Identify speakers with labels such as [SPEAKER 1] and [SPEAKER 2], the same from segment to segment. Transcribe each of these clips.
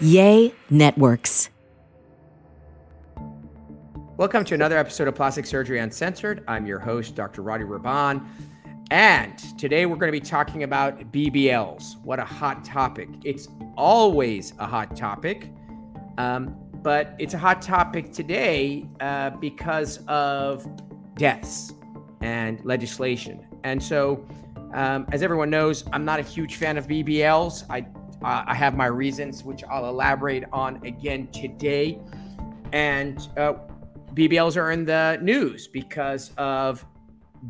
[SPEAKER 1] Yay Networks.
[SPEAKER 2] Welcome to another episode of Plastic Surgery Uncensored. I'm your host, Dr. Rady Rahban. And today we're going to be talking about BBLs. What a hot topic. It's always a hot topic, but it's a hot topic today because of deaths and legislation. And so, as everyone knows, I'm not a huge fan of BBLs. I have my reasons, which I'll elaborate on again today. And BBLs are in the news because of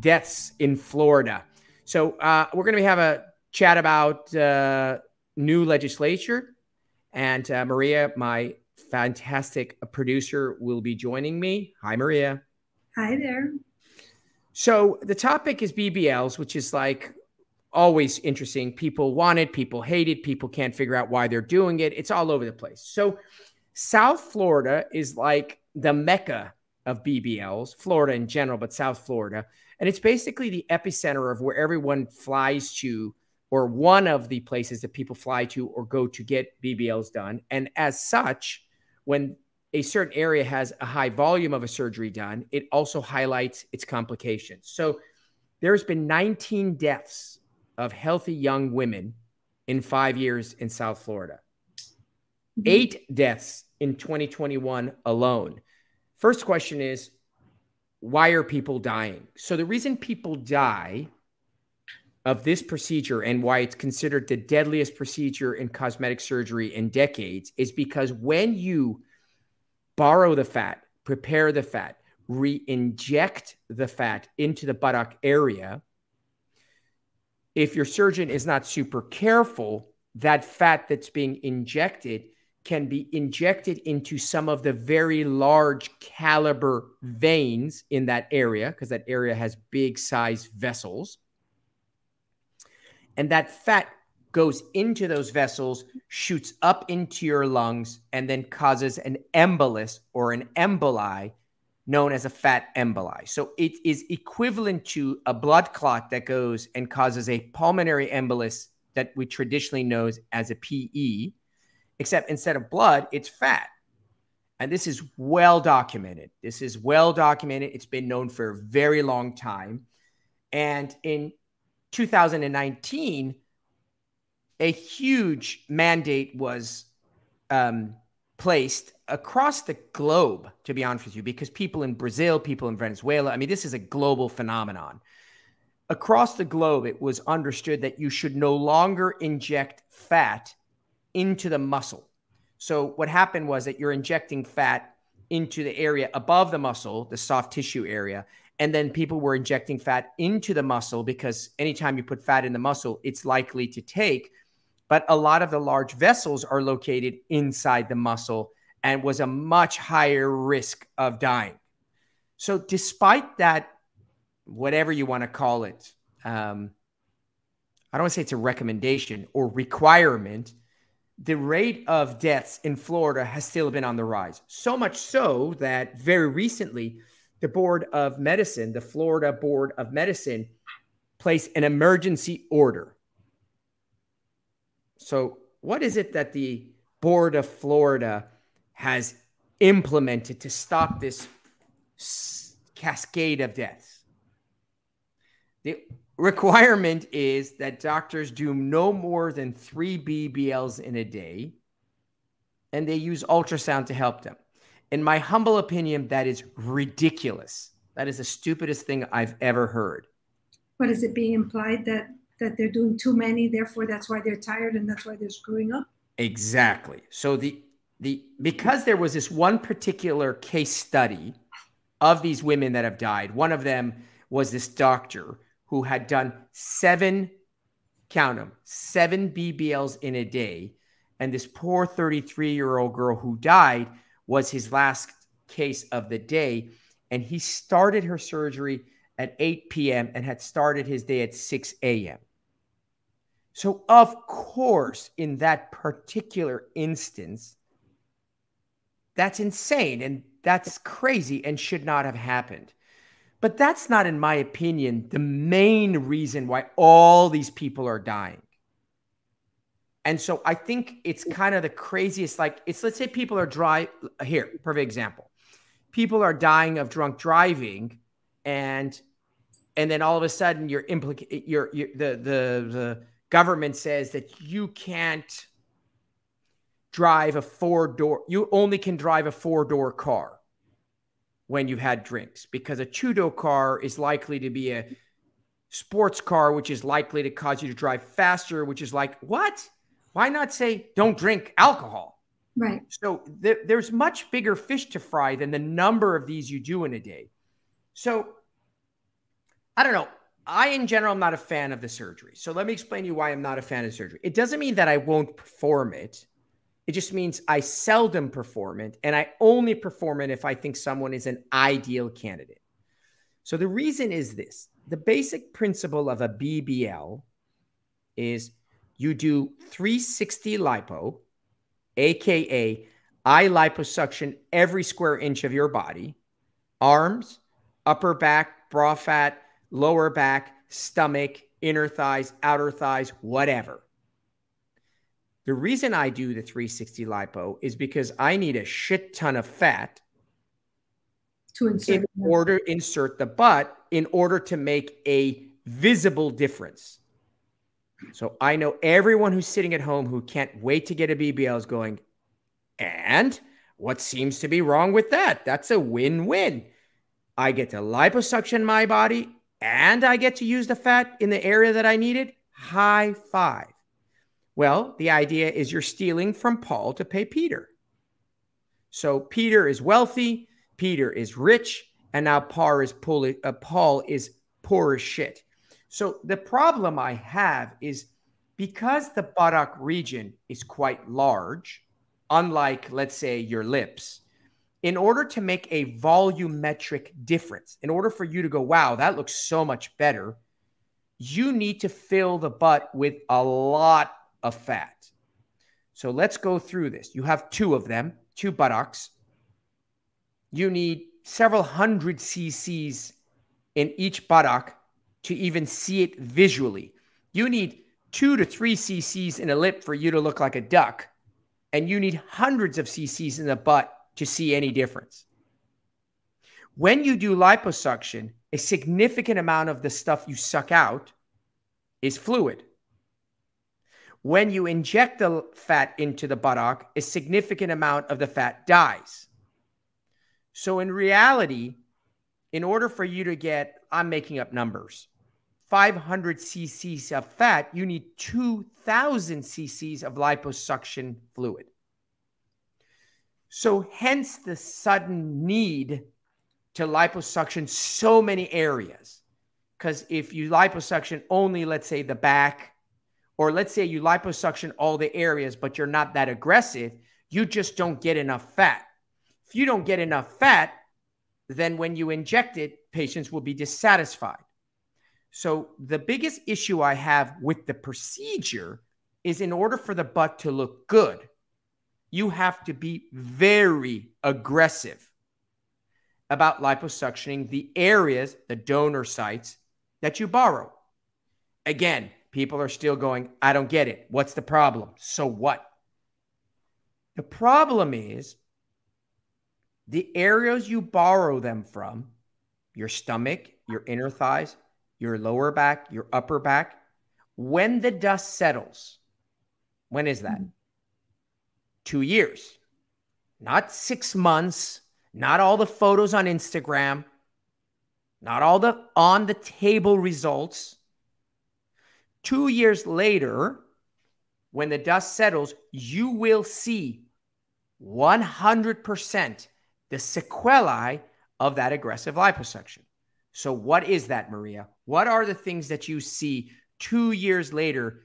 [SPEAKER 2] deaths in Florida. So we're going to have a chat about new legislature. And Maria, my fantastic producer, will be joining me. Hi, Maria.
[SPEAKER 3] Hi there.
[SPEAKER 2] So the topic is BBLs, which is like always interesting. People want it, people hate it, people can't figure out why they're doing it. It's all over the place. So South Florida is like the mecca of BBLs, Florida in general, but South Florida. And it's basically the epicenter of where everyone flies to, or one of the places that people fly to or go to get BBLs done. And as such, when a certain area has a high volume of a surgery done, it also highlights its complications. So there's been 19 deaths of healthy young women in 5 years in South Florida. 8 deaths in 2021 alone. First question is, why are people dying? So the reason people die of this procedure and why it's considered the deadliest procedure in cosmetic surgery in decades is because when you borrow the fat, prepare the fat, re-inject the fat into the buttock area, if your surgeon is not super careful, that fat that's being injected can be injected into some of the very large caliber veins in that area, because that area has big size vessels. And that fat goes into those vessels, shoots up into your lungs, and then causes an embolus or an emboli known as a fat emboli. So it is equivalent to a blood clot that goes and causes a pulmonary embolus that we traditionally know as a PE, except instead of blood, it's fat. And this is well documented. It's been known for a very long time. And in 2019, a huge mandate was placed across the globe, to be honest with you, because people in Brazil, people in Venezuela, I mean, this is a global phenomenon. Across the globe, it was understood that you should no longer inject fat into the muscle. So what happened was that you're injecting fat into the area above the muscle, the soft tissue area, and then people were injecting fat into the muscle because anytime you put fat in the muscle, it's likely to take. But a lot of the large vessels are located inside the muscle and was a much higher risk of dying. So despite that, whatever you want to call it, I don't want to say it's a recommendation or requirement, the rate of deaths in Florida has still been on the rise. So much so that very recently, the Board of Medicine, the Florida Board of Medicine, placed an emergency order. So what is it that the Board of Florida has implemented to stop this cascade of deaths? The requirement is that doctors do no more than 3 BBLs in a day, and they use ultrasound to help them. In my humble opinion, that is ridiculous. That is the stupidest thing I've ever heard.
[SPEAKER 3] But is it being implied that they're doing too many, therefore that's why they're tired and that's why they're screwing up?
[SPEAKER 2] Exactly. So because there was this one particular case study of these women that have died, one of them was this doctor who had done 7 BBLs in a day. And this poor 33-year-old girl who died was his last case of the day. And he started her surgery at 8 p.m. and had started his day at 6 a.m. So, of course, in that particular instance, that's insane and that's crazy and should not have happened. But that's not, in my opinion, the main reason why all these people are dying. And so I think it's kind of the craziest, like let's say people are here, perfect example. People are dying of drunk driving, and then all of a sudden the government says that you can't drive you only can drive a 4-door car when you've had drinks, because a 2-door car is likely to be a sports car, which is likely to cause you to drive faster, which is like, what? Why not say don't drink alcohol?
[SPEAKER 3] Right.
[SPEAKER 2] So there's much bigger fish to fry than the number of these you do in a day. So I don't know. In general, I'm not a fan of the surgery. So let me explain to you why I'm not a fan of surgery. It doesn't mean that I won't perform it. It just means I seldom perform it, and I only perform it if I think someone is an ideal candidate. So the reason is this. The basic principle of a BBL is you do 360 lipo, aka eye liposuction every square inch of your body, arms, upper back, bra fat, lower back, stomach, inner thighs, outer thighs, whatever. The reason I do the 360 lipo is because I need a shit ton of fat
[SPEAKER 3] to
[SPEAKER 2] insert the butt in order to make a visible difference. So I know everyone who's sitting at home who can't wait to get a BBL is going, and what seems to be wrong with that? That's a win-win. I get to liposuction my body and I get to use the fat in the area that I needed. High five. Well, the idea is you're stealing from Paul to pay Peter. So Peter is wealthy, Peter is rich, and now Paul is poor as shit. So the problem I have is because the buttock region is quite large, unlike, let's say, your lips, in order to make a volumetric difference, in order for you to go, wow, that looks so much better, you need to fill the butt with a lot of fat. So let's go through this. You have 2 of them, 2 buttocks. You need several hundred cc's in each buttock to even see it visually. You need 2 to 3 cc's in a lip for you to look like a duck. And you need hundreds of cc's in the butt to see any difference. When you do liposuction, a significant amount of the stuff you suck out is fluid. When you inject the fat into the buttock, a significant amount of the fat dies. So in reality, in order for you to get, I'm making up numbers, 500 cc's of fat, you need 2,000 cc's of liposuction fluid. So hence the sudden need to liposuction so many areas. Because if you liposuction only, let's say, the back, or let's say you liposuction all the areas, but you're not that aggressive, you just don't get enough fat. If you don't get enough fat, then when you inject it, patients will be dissatisfied. So the biggest issue I have with the procedure is in order for the butt to look good, you have to be very aggressive about liposuctioning the areas, the donor sites that you borrow. Again, people are still going, I don't get it. What's the problem? So what? The problem is the areas you borrow them from, your stomach, your inner thighs, your lower back, your upper back, when the dust settles, when is that? 2 years, not 6 months, not all the photos on Instagram, not all the on the table results. 2 years later, when the dust settles, you will see 100% the sequelae of that aggressive liposuction. So what is that, Maria? What are the things that you see 2 years later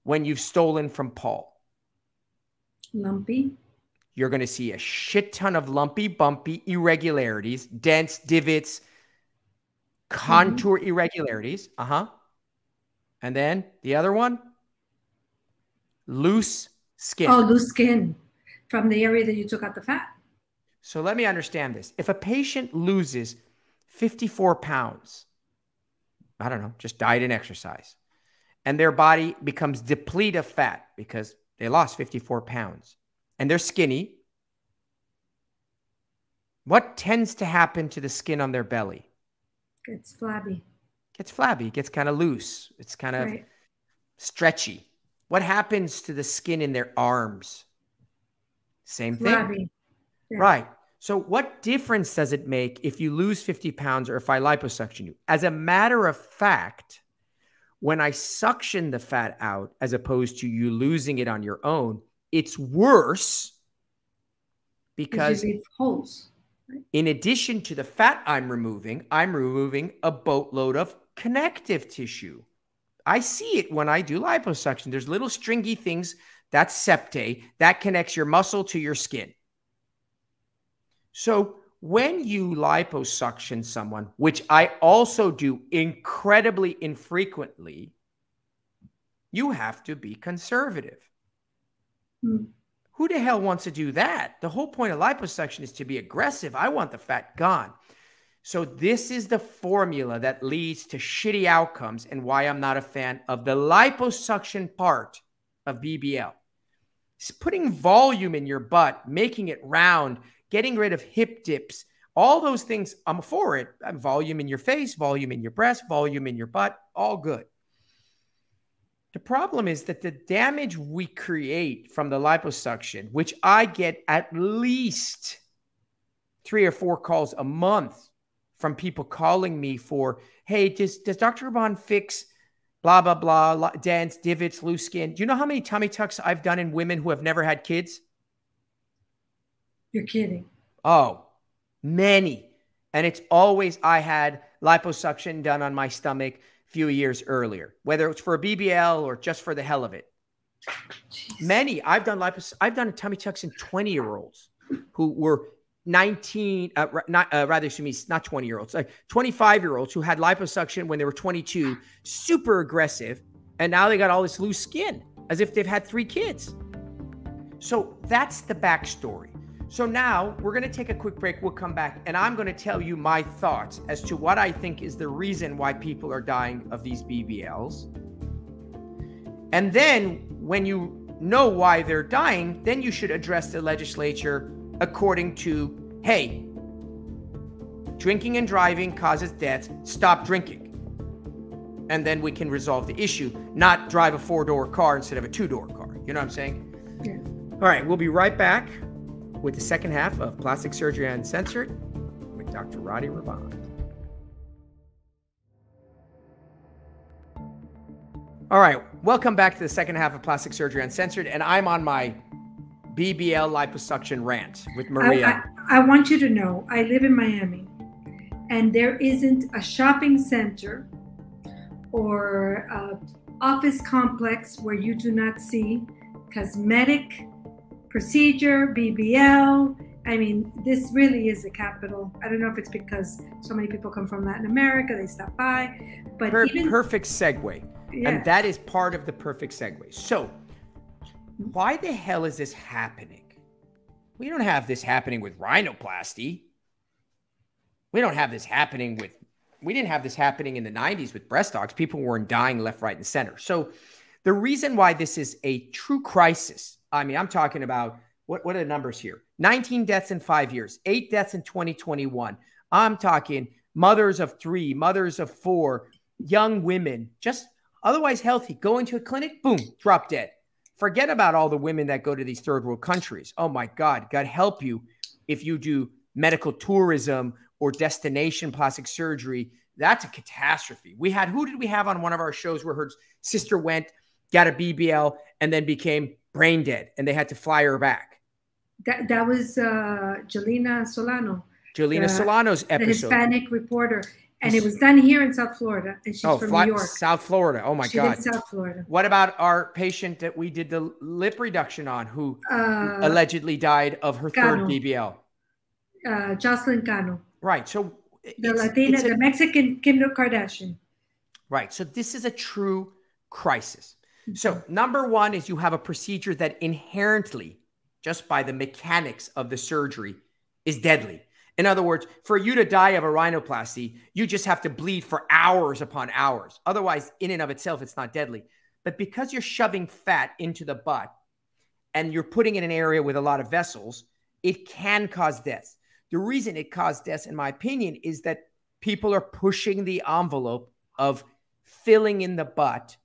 [SPEAKER 2] when you've stolen from Paul?
[SPEAKER 3] Lumpy.
[SPEAKER 2] You're going to see a shit ton of lumpy, bumpy irregularities, dents, divots, contour irregularities. And then the other one, loose skin.
[SPEAKER 3] Oh, loose skin from the area that you took out the fat.
[SPEAKER 2] So let me understand this. If a patient loses 54 pounds, I don't know, just diet and exercise, and their body becomes depleted of fat because they lost 54 pounds and they're skinny, what tends to happen to the skin on their belly?
[SPEAKER 3] Gets flabby.
[SPEAKER 2] Gets flabby, gets kind of loose. It's kind of stretchy. What happens to the skin in their arms? Same
[SPEAKER 3] Flabby.
[SPEAKER 2] thing.
[SPEAKER 3] Yeah.
[SPEAKER 2] Right. So what difference does it make if you lose 50 pounds or if I liposuction you? As a matter of fact, when I suction the fat out, as opposed to you losing it on your own, it's worse because
[SPEAKER 3] you leave holes. Right?
[SPEAKER 2] In addition to the fat I'm removing a boatload of connective tissue. I see it when I do liposuction. There's little stringy things, that's septae, that connects your muscle to your skin. So when you liposuction someone, which I also do incredibly infrequently, you have to be conservative. Who the hell wants to do that? The whole point of liposuction is to be aggressive. I want the fat gone. So this is the formula that leads to shitty outcomes and why I'm not a fan of the liposuction part of BBL. It's putting volume in your butt, making it round, getting rid of hip dips, all those things, I'm for it. Volume in your face, volume in your breast, volume in your butt, all good. The problem is that the damage we create from the liposuction, which I get at least 3 or 4 calls a month from people calling me for, hey, does Dr. Rahban fix blah, blah, blah, dents, divots, loose skin? Do you know how many tummy tucks I've done in women who have never had kids?
[SPEAKER 3] You're kidding.
[SPEAKER 2] Oh, many. And it's always I had liposuction done on my stomach a few years earlier, whether it's for a BBL or just for the hell of it. Jeez. Many. I've done tummy tucks in 20-year-olds who were 19, not 20-year-olds, like 25-year-olds who had liposuction when they were 22, super aggressive, and now they got all this loose skin as if they've had 3 kids. So that's the backstory. So now we're going to take a quick break. We'll come back and I'm going to tell you my thoughts as to what I think is the reason why people are dying of these BBLs. And then when you know why they're dying, then you should address the legislature according to, hey, drinking and driving causes death. Stop drinking. And then we can resolve the issue, not drive a 4-door car instead of a 2-door car. You know what I'm saying?
[SPEAKER 3] Yeah.
[SPEAKER 2] All right, we'll be right back with the second half of Plastic Surgery Uncensored with Dr. Rady Rahban. All right, welcome back to the second half of Plastic Surgery Uncensored, and I'm on my BBL liposuction rant with Maria.
[SPEAKER 3] I want you to know, I live in Miami, and there isn't a shopping center or office complex where you do not see cosmetic procedure, BBL. I mean, this really is the capital. I don't know if it's because so many people come from Latin America, they stop by, but
[SPEAKER 2] perfect segue. Yeah. And that is part of the perfect segue. So why the hell is this happening? We don't have this happening with rhinoplasty. We didn't have this happening in the 90s with breast dogs. People weren't dying left, right, and center. So the reason why this is a true crisis, I mean, I'm talking about, what are the numbers here? 19 deaths in 5 years, 8 deaths in 2021. I'm talking mothers of 3, mothers of 4, young women, just otherwise healthy, go into a clinic, boom, drop dead. Forget about all the women that go to these third world countries. Oh my God, God help you if you do medical tourism or destination plastic surgery. That's a catastrophe. Who did we have on one of our shows where her sister went, got a BBL, and then became brain dead, and they had to fly her back?
[SPEAKER 3] That was Jelena Solano.
[SPEAKER 2] Jelena Solano's episode.
[SPEAKER 3] The Hispanic reporter. And it was done here in South Florida. And she's from New York.
[SPEAKER 2] South Florida. Oh, my God.
[SPEAKER 3] She did South Florida.
[SPEAKER 2] What about our patient that we did the lip reduction on who allegedly died of her third BBL?
[SPEAKER 3] Jocelyn Cano.
[SPEAKER 2] Right. So
[SPEAKER 3] the Mexican Kim Kardashian.
[SPEAKER 2] Right. So this is a true crisis. So number one is you have a procedure that inherently, just by the mechanics of the surgery, is deadly. In other words, for you to die of a rhinoplasty, you just have to bleed for hours upon hours. Otherwise, in and of itself, it's not deadly. But because you're shoving fat into the butt and you're putting it in an area with a lot of vessels, it can cause death. The reason it caused death, in my opinion, is that people are pushing the envelope of filling in the butt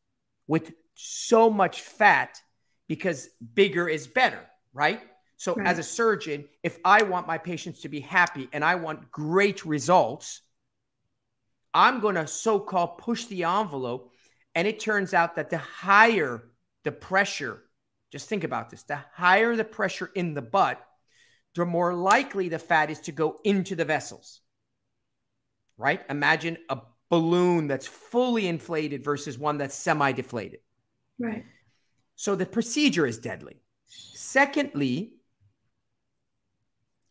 [SPEAKER 2] with so much fat because bigger is better, right? So as a surgeon, if I want my patients to be happy and I want great results, I'm going to so-called push the envelope. And it turns out that the higher the pressure, just think about this, the higher the pressure in the butt, the more likely the fat is to go into the vessels, right? Imagine a balloon that's fully inflated versus one that's semi-deflated.
[SPEAKER 3] Right.
[SPEAKER 2] So the procedure is deadly. Secondly,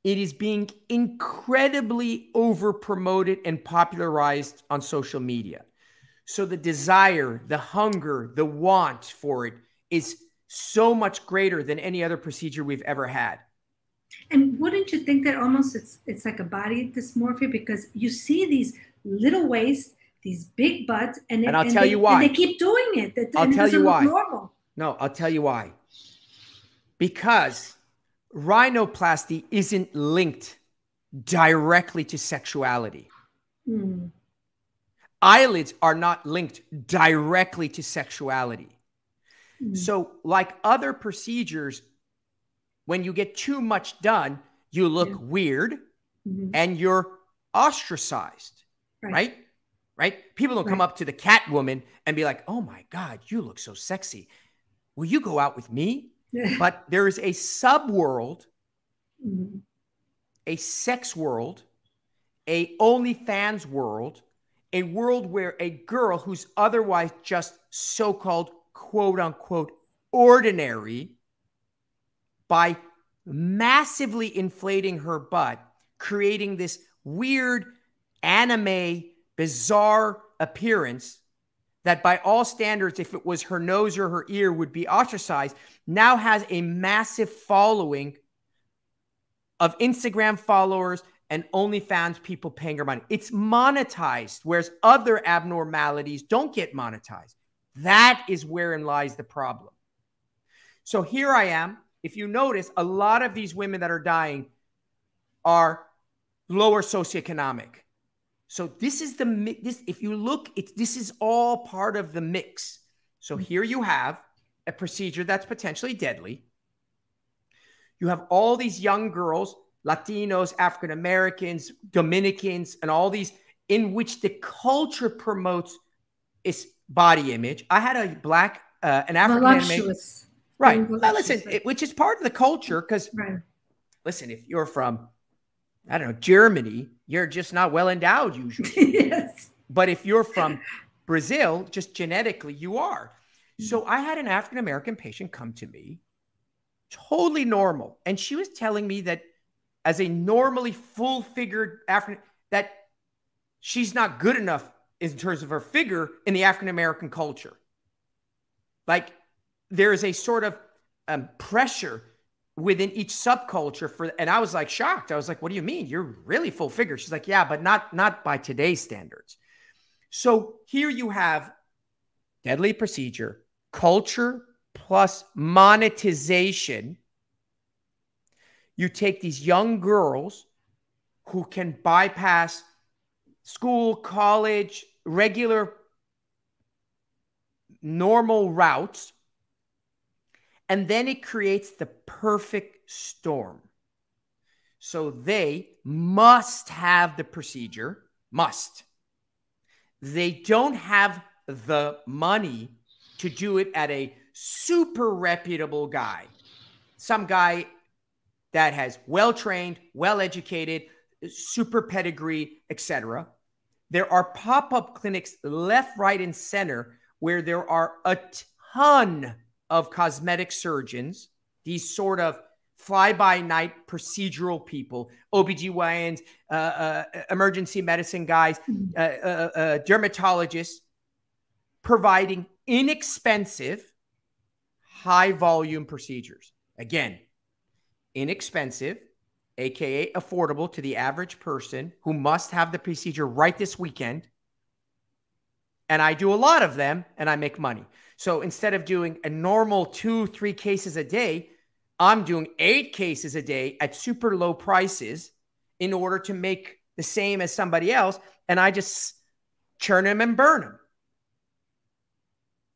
[SPEAKER 2] it is being incredibly over-promoted and popularized on social media. So the desire, the hunger, the want for it is so much greater than any other procedure we've ever had.
[SPEAKER 3] And wouldn't you think that almost it's like a body dysmorphia, because you see these little waists, these big butts, and
[SPEAKER 2] I'll tell you why.
[SPEAKER 3] And they keep doing it.
[SPEAKER 2] I'll tell you why.
[SPEAKER 3] Normal.
[SPEAKER 2] No, I'll tell you why. Because rhinoplasty isn't linked directly to sexuality. Eyelids are not linked directly to sexuality. So like other procedures, when you get too much done, you look weird and you're ostracized, right? People don't come up to the cat woman and be like, oh my God, you look so sexy. Will you go out with me? But there is a subworld, a sex world, a OnlyFans world, a world where a girl who's otherwise just so-called quote unquote ordinary, by massively inflating her butt, creating this weird anime, bizarre appearance that by all standards, if it was her nose or her ear, would be ostracized, now has a massive following of Instagram followers and OnlyFans people paying her money. It's monetized, whereas other abnormalities don't get monetized. That is wherein lies the problem. So here I am. If you notice, a lot of these women that are dying are lower socioeconomic. So this is if you look, this is all part of the mix. So here you have a procedure that's potentially deadly. You have all these young girls, Latinos, African Americans, Dominicans, and all these in which the culture promotes its body image. I had a black, an African American. Right. Well, listen, which is part of the culture because, listen, if you're from, I don't know, Germany, you're just not well endowed usually.
[SPEAKER 3] Yes.
[SPEAKER 2] But if you're from Brazil, just genetically, you are. So I had an African American patient come to me, totally normal. And she was telling me that as a normally full-figured African, that she's not good enough in terms of her figure in the African American culture. Like, there is a sort of pressure within each subculture for, and I was like shocked. I was like, what do you mean? You're really full figure. She's like, yeah, but not by today's standards. So here you have deadly procedure, culture plus monetization. You take these young girls who can bypass school, college, regular, normal routes, and then it creates the perfect storm. So they must have the procedure, must. They don't have the money to do it at a super reputable guy. Some guy that has well-trained, well-educated, super pedigree, etc. There are pop-up clinics left, right, and center where there are a ton of cosmetic surgeons, these sort of fly-by-night procedural people, OBGYNs, emergency medicine guys, dermatologists, providing inexpensive, high-volume procedures. Again, inexpensive, aka affordable to the average person who must have the procedure right this weekend. And I do a lot of them, and I make money. So instead of doing a normal 2-3 cases a day, I'm doing 8 cases a day at super low prices in order to make the same as somebody else. And I just churn them and burn them.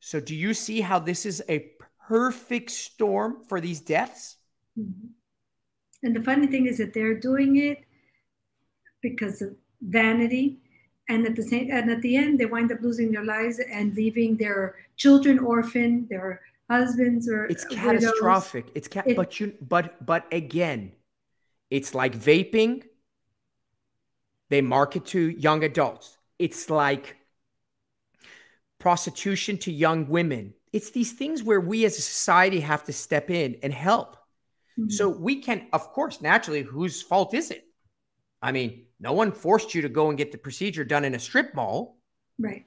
[SPEAKER 2] So do you see how this is a perfect storm for these deaths?
[SPEAKER 3] Mm-hmm. And the funny thing is that they're doing it because of vanity. And at the end, they wind up losing their lives and leaving their children orphaned, their husbands or
[SPEAKER 2] it's
[SPEAKER 3] widows.
[SPEAKER 2] Catastrophic. But again, it's like vaping. They market to young adults. It's like prostitution to young women. It's these things where we as a society have to step in and help. Mm-hmm. So we can, of course, naturally, whose fault is it? I mean, no one forced you to go and get the procedure done in a strip mall.
[SPEAKER 3] Right.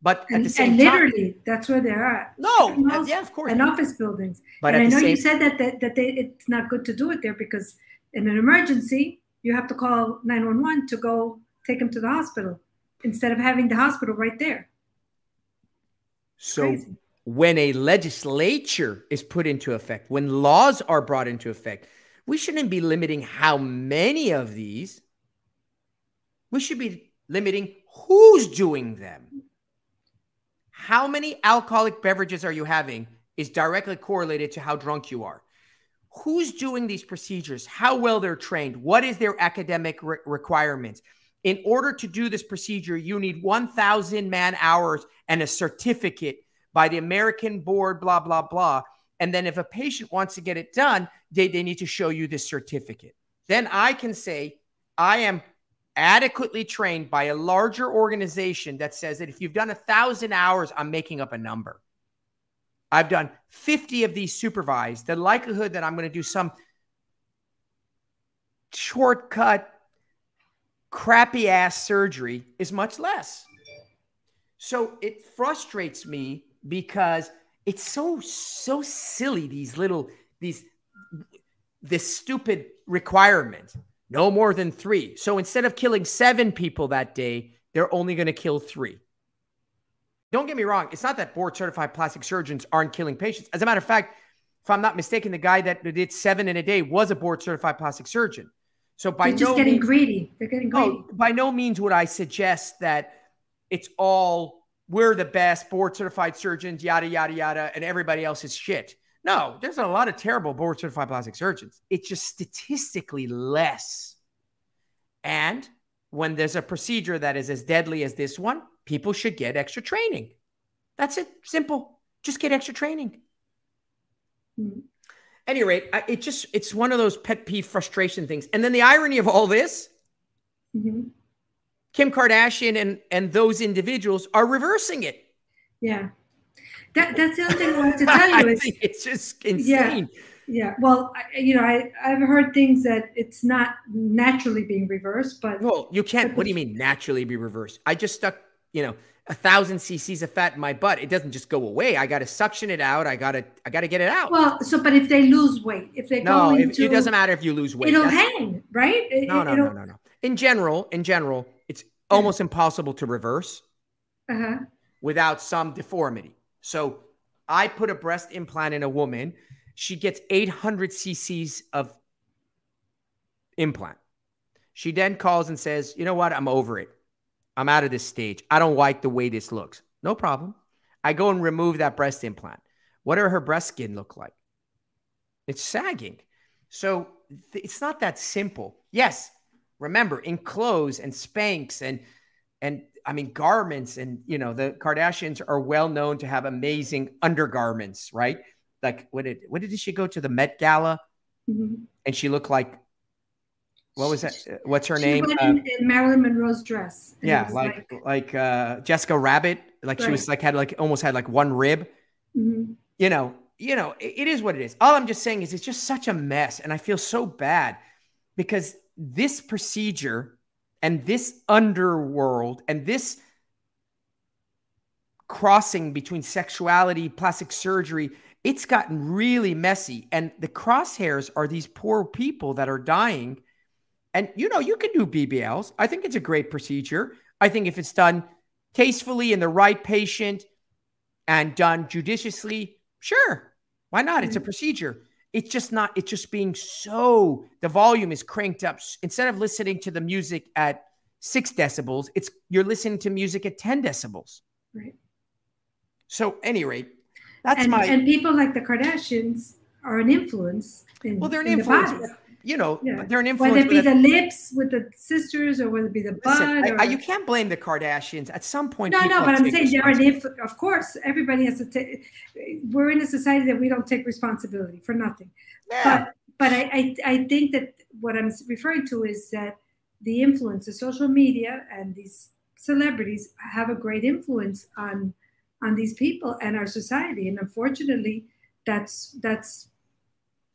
[SPEAKER 2] But at the same
[SPEAKER 3] time, literally, that's where they're at.
[SPEAKER 2] No, yeah, of course.
[SPEAKER 3] And office buildings.
[SPEAKER 2] But
[SPEAKER 3] and I know you said that it's not good to do it there because in an emergency, you have to call 911 to go take them to the hospital instead of having the hospital right there.
[SPEAKER 2] So crazy. When a legislature is put into effect, when laws are brought into effect, we shouldn't be limiting how many of these. We should be limiting who's doing them. How many alcoholic beverages are you having is directly correlated to how drunk you are. Who's doing these procedures? How well they're trained? What is their academic requirements? In order to do this procedure, you need 1,000 man-hours and a certificate by the American board, blah, blah, blah. And then if a patient wants to get it done, they need to show you this certificate. Then I can say, I am adequately trained by a larger organization that says that if you've done 1,000 hours, I'm making up a number. I've done 50 of these supervised. The likelihood that I'm going to do some shortcut, crappy ass surgery is much less. So it frustrates me because it's so silly, this stupid requirement. No more than 3. So instead of killing 7 people that day, they're only going to kill 3. Don't get me wrong. It's not that board-certified plastic surgeons aren't killing patients. As a matter of fact, if I'm not mistaken, the guy that did 7 in a day was a board-certified plastic surgeon. So by
[SPEAKER 3] They're just getting greedy. They're getting greedy.
[SPEAKER 2] By no means would I suggest that it's all, we're the best board-certified surgeons, yada, yada, yada, and everybody else is shit. No, there's a lot of terrible board-certified plastic surgeons. It's just statistically less. And when there's a procedure that is as deadly as this one, people should get extra training. That's it. Simple. Just get extra training. Mm-hmm. At any rate, it's one of those pet peeve frustration things. And then the irony of all this, mm-hmm. Kim Kardashian and those individuals are reversing it.
[SPEAKER 3] Yeah. That's the other thing I wanted to tell you.
[SPEAKER 2] I think it's just insane.
[SPEAKER 3] Yeah. Well, I've heard things that it's not naturally being reversed, but.
[SPEAKER 2] Well, you can't. What do you mean naturally be reversed? I just stuck, 1,000 cc's of fat in my butt. It doesn't just go away. I got to suction it out. I got to get it out.
[SPEAKER 3] Well, but if they lose weight, if they go into.
[SPEAKER 2] It doesn't matter if you lose weight.
[SPEAKER 3] It'll hang, right?
[SPEAKER 2] No. In general, it's almost impossible to reverse without some deformity. So I put a breast implant in a woman. She gets 800 cc's of implant. She then calls and says, you know what? I'm over it. I'm out of this stage. I don't like the way this looks. No problem. I go and remove that breast implant. What does her breast skin look like? It's sagging. So it's not that simple. Yes. Remember, in clothes and Spanx and I mean, garments and, the Kardashians are well known to have amazing undergarments, right? Like, what did she go to the Met Gala? Mm-hmm. And she looked like, what was that? What's her name?
[SPEAKER 3] She went in Marilyn Monroe's dress.
[SPEAKER 2] Yeah. Like Jessica Rabbit. Like she was almost had one rib, mm-hmm. It is what it is. All I'm just saying is it's just such a mess. And I feel so bad because this procedure and this underworld and this crossing between sexuality, plastic surgery, it's gotten really messy. And the crosshairs are these poor people that are dying. And, you can do BBLs. I think it's a great procedure. I think if it's done tastefully in the right patient and done judiciously, sure, why not? It's a procedure. It's just not, it's just being so, the volume is cranked up. Instead of listening to the music at 6 decibels, you're listening to music at 10 decibels.
[SPEAKER 3] Right.
[SPEAKER 2] So any rate, that's
[SPEAKER 3] and people like the Kardashians are an influence.
[SPEAKER 2] They're an influence. They're an influence.
[SPEAKER 3] Whether it be the lips with the sisters or whether it be the butt.
[SPEAKER 2] You can't blame the Kardashians. At some point,
[SPEAKER 3] no, but I'm saying they're an influence. Of course, everybody has to take. We're in a society that we don't take responsibility for nothing. Yeah. But I think that what I'm referring to is that the influence of social media and these celebrities have a great influence on these people and our society, and unfortunately, that's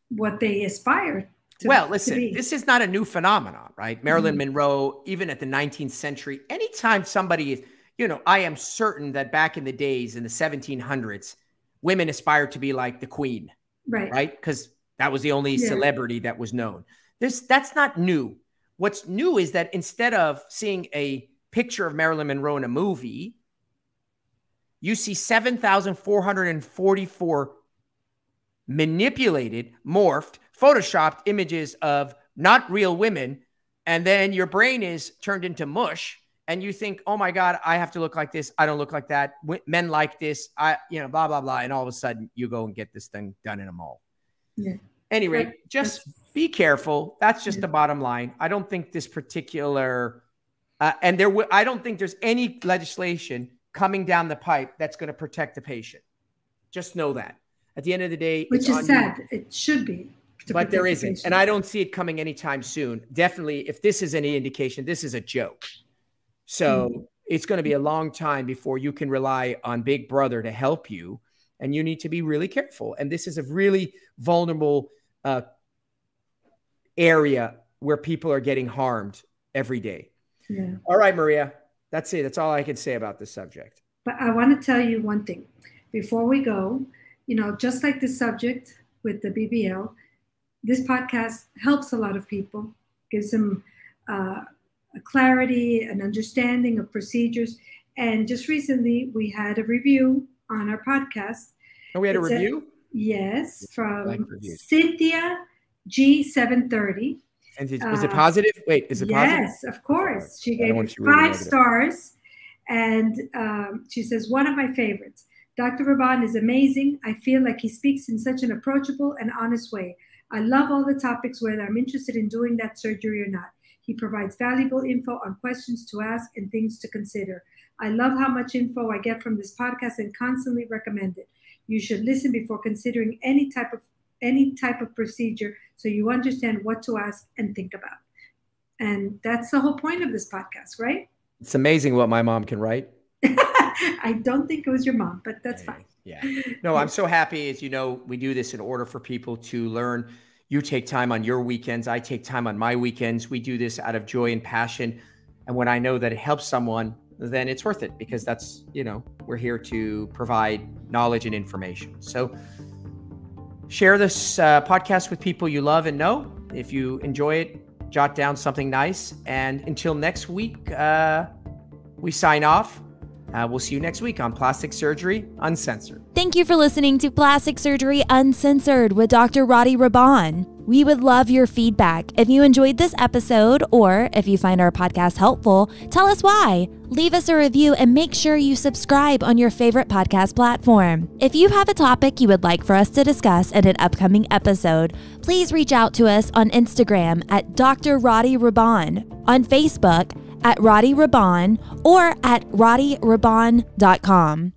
[SPEAKER 3] what they aspire to.
[SPEAKER 2] Well, listen, this is not a new phenomenon, right? Marilyn Monroe, even at the 19th century, anytime somebody is, I am certain that back in the days in the 1700s, women aspired to be like the queen, right? Because that was the only celebrity that was known. That's not new. What's new is that instead of seeing a picture of Marilyn Monroe in a movie, you see 7,444 manipulated, morphed, photoshopped images of not real women. And then your brain is turned into mush. And you think, oh my God, I have to look like this. I don't look like that. Men like this. Blah, blah, blah. And all of a sudden you go and get this thing done in a mall. Yeah. Anyway, just be careful. That's just the bottom line. I don't think this particular, I don't think there's any legislation coming down the pipe that's going to protect the patient. Just know that. At the end of the day,
[SPEAKER 3] which is sad. It should be.
[SPEAKER 2] But there isn't. And I don't see it coming anytime soon. Definitely, if this is any indication, this is a joke. So it's going to be a long time before you can rely on Big Brother to help you. And you need to be really careful. And this is a really vulnerable area where people are getting harmed every day. Yeah. All right, Maria. That's it. That's all I can say about this subject.
[SPEAKER 3] But I want to tell you one thing before we go. Just like this subject with the BBL, this podcast helps a lot of people, gives them a clarity, an understanding of procedures. And just recently, we had a review on our podcast.
[SPEAKER 2] Oh, we had a review?
[SPEAKER 3] Yes, from Cynthia G730.
[SPEAKER 2] And is it positive? Wait, is it positive?
[SPEAKER 3] Yes, of course. She gave it 5 stars. And she says, one of my favorites. Dr. Rahban is amazing. I feel like he speaks in such an approachable and honest way. I love all the topics, whether I'm interested in doing that surgery or not. He provides valuable info on questions to ask and things to consider. I love how much info I get from this podcast and constantly recommend it. You should listen before considering any type of procedure so you understand what to ask and think about. And that's the whole point of this podcast, right?
[SPEAKER 2] It's amazing what my mom can write.
[SPEAKER 3] I don't think it was your mom, but that's fine.
[SPEAKER 2] Yeah. No, I'm so happy. As you know, we do this in order for people to learn. You take time on your weekends. I take time on my weekends. We do this out of joy and passion. And when I know that it helps someone, then it's worth it because that's, we're here to provide knowledge and information. So share this podcast with people you love and know. If you enjoy it, jot down something nice. And until next week, we sign off. We'll see you next week on Plastic Surgery Uncensored.
[SPEAKER 1] Thank you for listening to Plastic Surgery Uncensored with Dr. Rady Rahban. We would love your feedback. If you enjoyed this episode or if you find our podcast helpful, tell us why. Leave us a review and make sure you subscribe on your favorite podcast platform. If you have a topic you would like for us to discuss in an upcoming episode, please reach out to us on Instagram at Dr. Rady Rahban, on Facebook at Rady Rahban, or at RadyRahban.com.